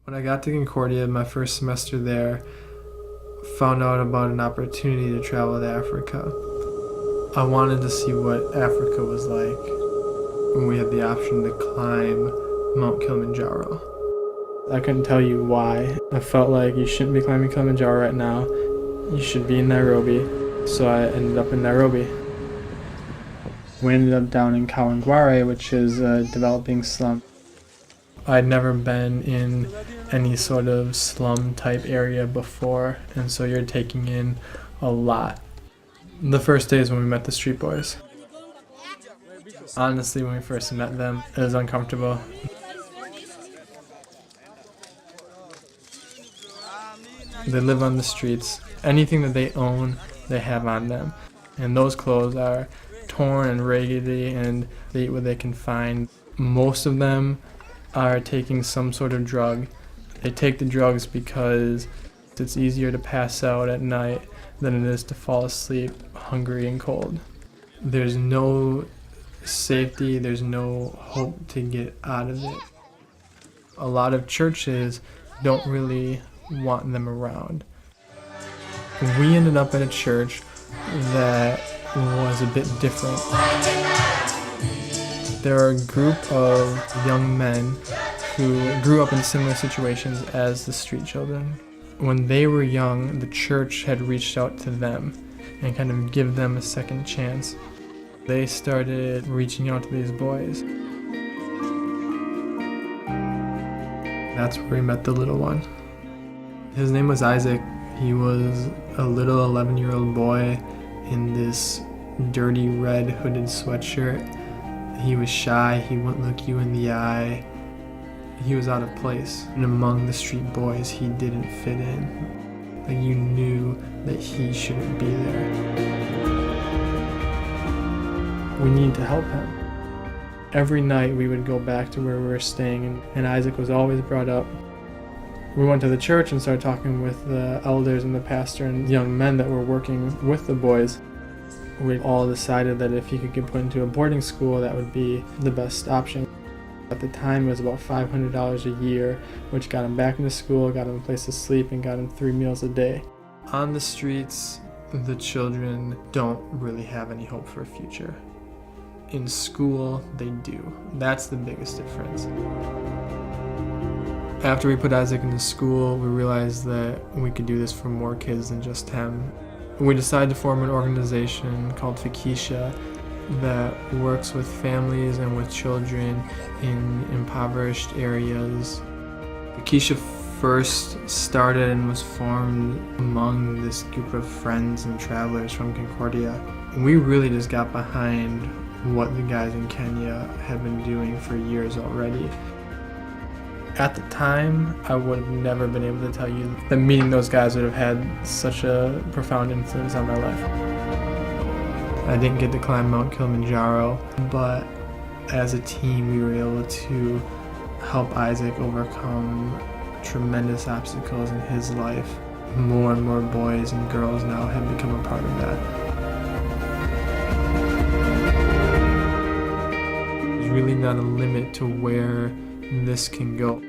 When I got to Concordia, my first semester there, found out about an opportunity to travel to Africa. I wanted to see what Africa was like when we had the option to climb Mount Kilimanjaro. I couldn't tell you why. I felt like you shouldn't be climbing Kilimanjaro right now. You should be in Nairobi. So I ended up in Nairobi. We ended up down in Kawangware, which is a developing slum. I'd never been in any sort of slum type area before, and so you're taking in a lot. The first day is when we met the street boys. Honestly, when we first met them, it was uncomfortable. They live on the streets. Anything that they own, they have on them. And those clothes are torn and raggedy, and they eat what they can find. Most of them are taking some sort of drug. They take the drugs because it's easier to pass out at night than it is to fall asleep hungry and cold. There's no safety, there's no hope to get out of it. A lot of churches don't really want them around. We ended up at a church that was a bit different. There are a group of young men who grew up in similar situations as the street children. When they were young, the church had reached out to them and kind of give them a second chance. They started reaching out to these boys. That's where we met the little one. His name was Isaac. He was a little 11-year-old boy in this dirty red hooded sweatshirt. He was shy, he wouldn't look you in the eye. He was out of place. And among the street boys, he didn't fit in. Like, you knew that he shouldn't be there. We needed to help him. Every night we would go back to where we were staying, and Isaac was always brought up. We went to the church and started talking with the elders and the pastor and young men that were working with the boys. We all decided that if he could get put into a boarding school, that would be the best option. At the time, it was about $500 a year, which got him back into school, got him a place to sleep, and got him 3 meals a day. On the streets, the children don't really have any hope for a future. In school, they do. That's the biggest difference. After we put Isaac into school, we realized that we could do this for more kids than just him. We decided to form an organization called FIKISHA that works with families and with children in impoverished areas. FIKISHA first started and was formed among this group of friends and travelers from Concordia. We really just got behind what the guys in Kenya had been doing for years already. At the time, I would have never been able to tell you that meeting those guys would have had such a profound influence on my life. I didn't get to climb Mount Kilimanjaro, but as a team, we were able to help Isaac overcome tremendous obstacles in his life. More and more boys and girls now have become a part of that. There's really not a limit to where this can go.